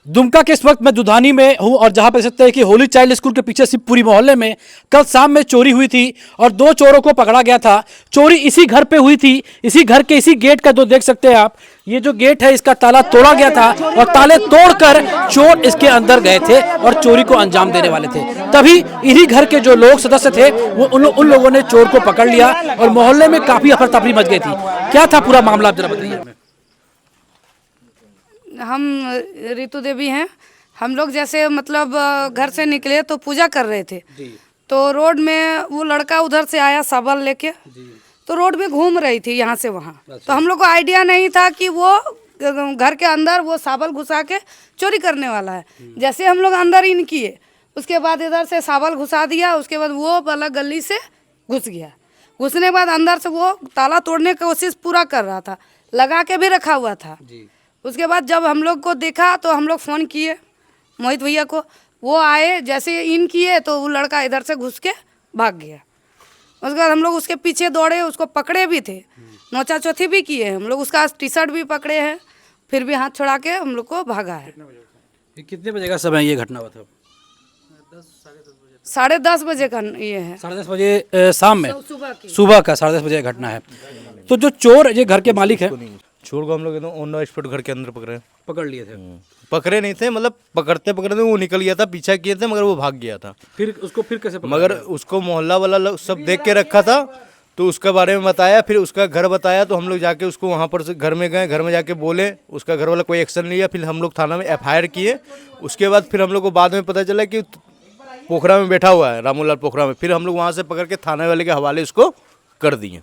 दुमका के इस वक्त मैं दुधानी में हूं और जहां पे सकते हैं कि होली चाइल्ड स्कूल के पीछे शिवपुरी मोहल्ले में कल शाम में चोरी हुई थी और दो चोरों को पकड़ा गया था। चोरी इसी घर पे हुई थी, इसी घर के इसी गेट का जो देख सकते हैं आप, ये जो गेट है इसका ताला तोड़ा गया था और ताले तोड़कर चोर इसके अंदर गए थे और चोरी को अंजाम देने वाले थे। तभी इन्हीं घर के जो लोग सदस्य थे वो उन लोगों ने चोर को पकड़ लिया और मोहल्ले में काफी अफरा तफरी मच गई थी। क्या था पूरा मामला, आप जरा बताइए। हम रितु देवी हैं। हम लोग जैसे मतलब घर से निकले तो पूजा कर रहे थे तो रोड में वो लड़का उधर से आया साबल लेके, तो रोड में घूम रही थी यहाँ से वहाँ। तो हम लोग को आइडिया नहीं था कि वो घर के अंदर वो साबल घुसा के चोरी करने वाला है। जैसे हम लोग अंदर इन किए, उसके बाद इधर से साबल घुसा दिया, उसके बाद वो वाला गली से घुस गया। घुसने के बाद अंदर से वो ताला तोड़ने की कोशिश पूरा कर रहा था, लगा के भी रखा हुआ था। उसके बाद जब हम लोग को देखा तो हम लोग फ़ोन किए मोहित भैया को, वो आए, जैसे इन किए तो वो लड़का इधर से घुस के भाग गया। उसके बाद हम लोग उसके पीछे दौड़े, उसको पकड़े भी थे, नोचा चौथी भी किए हम लोग, उसका टी शर्ट भी पकड़े हैं, फिर भी हाथ छुड़ा के हम लोग को भागा है। कितने बजे का समय ये घटना हुआ था? 10:30 बजे का ये है। 10:30 बजे शाम में, सुबह सुबह का 10:30 बजे का घटना है। तो जो चोर ये घर के मालिक है, चोर को हम लोग एकदम ऑन द स्पॉट घर के अंदर पकड़ लिए थे। पकड़े नहीं थे, मतलब पकड़ते पकड़ते वो निकल गया था, पीछा किए थे मगर वो भाग गया था। फिर कैसे पकड़ा? मगर उसको मोहल्ला वाला लोग सब देख के रखा था तो उसके बारे में बताया, फिर उसका घर बताया तो हम लोग जाके उसको वहाँ पर से घर में गए, घर में जाके बोले, उसका घर वाला कोई एक्शन लिया। फिर हम लोग थाना में FIR किए। उसके बाद फिर हम लोग को बाद में पता चला कि पोखरा में बैठा हुआ है, रामूलाल पोखरा में। फिर हम लोग वहाँ से पकड़ के थाने वाले के हवाले उसको कर दिए।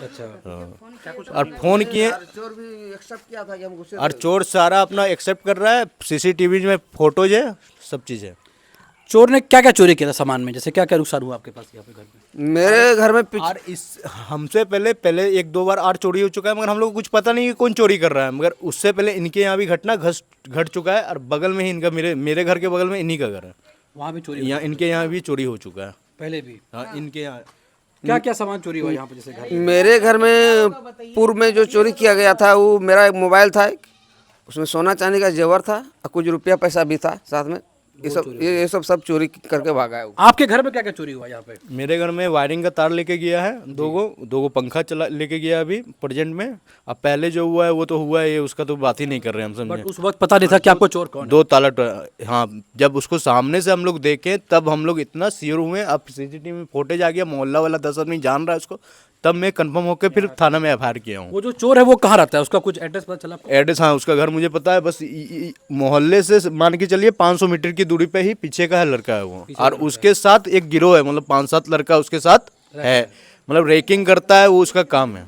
अच्छा, और फोन किए चोर भी एक्सेप्ट किया था कि हम गुस्से और चोर सारा अपना एक्सेप्ट कर रहा है, CCTV में फोटोज है, सब चीज़ है। चोर ने क्या क्या चोरी किया था सामान में, जैसे क्या क्या नुकसान हुआ आपके पास यहाँ पे घर में? मेरे घर में और इस हमसे पहले 1-2 बार और चोरी हो चुका है, मगर हम लोग को कुछ पता नहीं कि कौन चोरी कर रहा है। मगर उससे पहले इनके यहाँ भी घटना घट चुका है और बगल में ही इनका, मेरे घर के बगल में इन्हीं का घर है, वहाँ भी चोरी यहाँ इनके यहाँ भी चोरी हो चुका है पहले भी? हाँ, इनके यहाँ क्या क्या सामान चोरी हुआ यहाँ पे, जैसे घर? मेरे घर में पूर्व में जो चोरी किया गया था वो मेरा एक मोबाइल था, उसमें सोना चांदी का जेवर था और कुछ रुपया पैसा भी था साथ में। ये सब चोरी करके भागा है वो। आपके घर में क्या क्या चोरी हुआ यहाँ पे? मेरे घर में वायरिंग का तार लेके गया है, दो गो पंखा चला लेके गया अभी प्रेजेंट में। अब पहले जो हुआ है वो तो हुआ है, ये उसका तो बात ही नहीं कर रहे हम समझे। बट उस वक्त पता नहीं था कि आपको चोर कौन है? 2 ताला हाँ, जब उसको सामने से हम लोग देखे तब हम लोग इतना श्योर हुए। अब CCTV में फुटेज आ गया, मोहल्ला वाला 10 आदमी जान रहा है उसको, तब मैं कंफर्म होकर फिर थाना में FIR किया हूँ। वो जो चोर है वो कहाँ रहता है, उसका कुछ एड्रेस पता चला आपको? एड्रेस हाँ, उसका घर मुझे पता है, बस मोहल्ले से मान के चलिए 500 मीटर की दूरी पे ही पीछे का है लड़का है वो। और उसके साथ एक गिरोह है, मतलब 5-7 लड़का उसके साथ है, मतलब रेकिंग करता है, वो उसका काम है।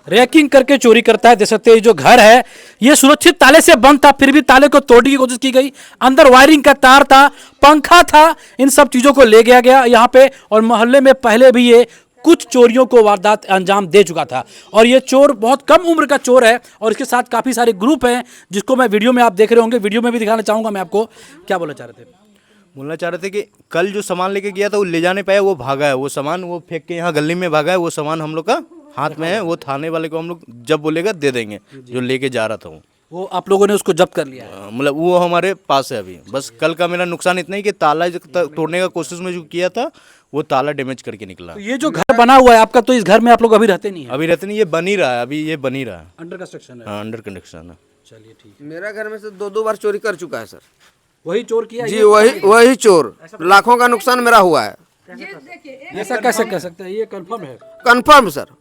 रैकिंग करके चोरी करता है। देख सकते हैं जो घर है ये सुरक्षित ताले से बंद था, फिर भी ताले को तोड़ने की कोशिश की गई। अंदर वायरिंग का तार था, पंखा था, इन सब चीजों को ले गया यहाँ पे। और मोहल्ले में पहले भी ये कुछ चोरियों को वारदात अंजाम दे चुका था और ये चोर बहुत कम उम्र का चोर है और इसके साथ काफी सारे ग्रुप हैं जिसको मैं वीडियो में आप देख रहे होंगे, वीडियो में भी दिखाना चाहूंगा मैं आपको। क्या बोलना चाह रहे थे? बोलना चाह रहे थे कि कल जो सामान लेके गया था वो ले जाने पाया, वो भागा है। वो सामान वो फेंक के यहाँ गली में भागा है। वो सामान हम लोग का हाथ में है, वो थाने वाले को हम लोग जब बोलेगा दे देंगे, जो लेके जा रहा था वो आप लोगों ने उसको जब्त कर लिया है? मतलब वो हमारे पास है अभी। बस कल का मेरा नुकसान इतना ही कि ताला तोड़ने का कोशिश में जो किया था वो ताला डैमेज करके निकला। तो ये जो घर बना हुआ है आपका, तो इस घर में आप लोग अभी रहते नहीं है? अभी रहते नहीं, ये बन ही रहा है, अभी ये बन ही रहा है, अंडर कंस्ट्रक्शन है? हाँ, अंडर कंस्ट्रक्शन है। चलिए ठीक। मेरा घर में से 2 बार चोरी कर चुका है सर वही चोर किया जी, वही चोर। लाखों का नुकसान मेरा हुआ है। ऐसा कैसे कह सकते हैं, ये कंफर्म है? Confirm sir.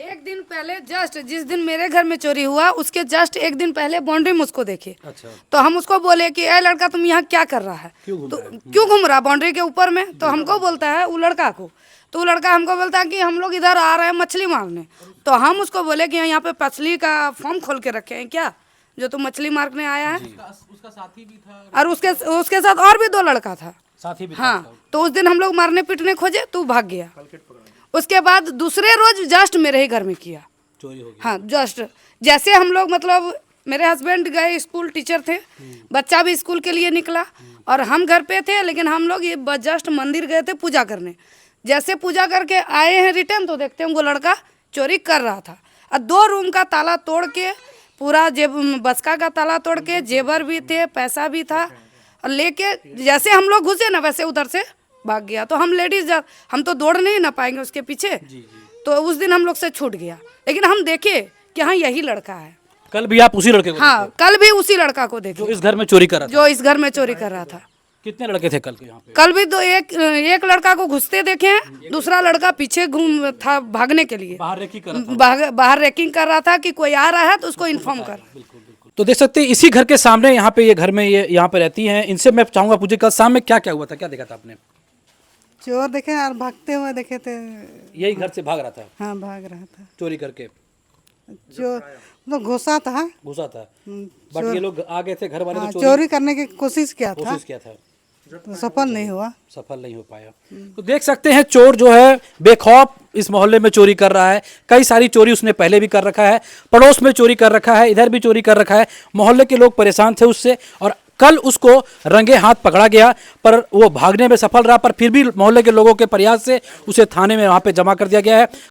एक दिन पहले जस्ट जिस दिन मेरे घर में चोरी हुआ उसके जस्ट एक दिन पहले बाउंड्री में उसको देखे। अच्छा। तो हम उसको बोले कि ए लड़का तुम यहाँ क्या कर रहा है, क्यों घूम रहा बाउंड्री के ऊपर में? तो हमको बोलता है वो लड़का को, तो वो लड़का हमको बोलता है कि हम लोग इधर आ रहे हैं मछली मारने। तो हम उसको बोले कि यहाँ पे मछली का फार्म खोल के रखे हैं क्या, जो तुम मछली मारने आया है? उसका साथी भी था और उसके साथ और भी 2 लड़का था, साथी भी हाँ। तो उस दिन हम लोग मारने पीटने खोजे तो भाग गया। उसके बाद दूसरे रोज जस्ट मेरे ही घर में किया चोरी हो गई। हाँ, जस्ट जैसे हम लोग मतलब मेरे हस्बैंड गए, स्कूल टीचर थे, बच्चा भी स्कूल के लिए निकला और हम घर पे थे, लेकिन हम लोग ये जस्ट मंदिर गए थे पूजा करने। जैसे पूजा करके आए हैं रिटर्न तो देखते हैं वो लड़का चोरी कर रहा था और 2 रूम का ताला तोड़ के पूरा जेब बचका का ताला तोड़ के जेवर भी थे, पैसा भी था, और लेके जैसे हम लोग घुसे ना वैसे उधर से भाग गया। तो हम लेडीज हम तो दौड़ नहीं ना पाएंगे उसके पीछे, तो उस दिन हम लोग से छूट गया। लेकिन हम देखे कि हाँ यही लड़का है। कल भी आप उसी लड़के को हाँ कल भी उसी लड़का को देखे जो इस घर में चोरी कर रहा था। जो इस घर में चोरी कर रहा था। कितने लड़के थे कल के यहाँ पे? कल भी तो एक लड़का को घुसते देखे हैं, दूसरा लड़का पीछे घूम था भागने के लिए, बाहर रेकी कर रहा था। बाहर रेकिंग कर रहा था कि कोई आ रहा है तो उसको इन्फॉर्म कर। तो देख सकते हैं इसी घर के सामने यहाँ पे ये घर में ये यहाँ पे रहती हैं। इनसे मैं चाहूंगा पूछे कल शाम में क्या क्या हुआ था, क्या देखा था आपने? चोर देखे और भागते हुए देखे थे। यही घर से भाग रहा था हाँ भाग रहा था चोरी करके, चोर तो घुसा था। घुसा था, बट ये लोग आ गए थे घर वाले हाँ, तो चोरी करने की कोशिश किया था, कोशिश किया था, तो सफल नहीं हुआ। सफल नहीं हो पाया। तो देख सकते हैं चोर जो है बेखौफ इस मोहल्ले में चोरी कर रहा है। कई सारी चोरी उसने पहले भी कर रखा है, पड़ोस में चोरी कर रखा है, इधर भी चोरी कर रखा है। मोहल्ले के लोग परेशान थे उससे और कल उसको रंगे हाथ पकड़ा गया, पर वो भागने में सफल रहा। पर फिर भी मोहल्ले के लोगों के प्रयास से उसे थाने में वहाँ पे जमा कर दिया गया है।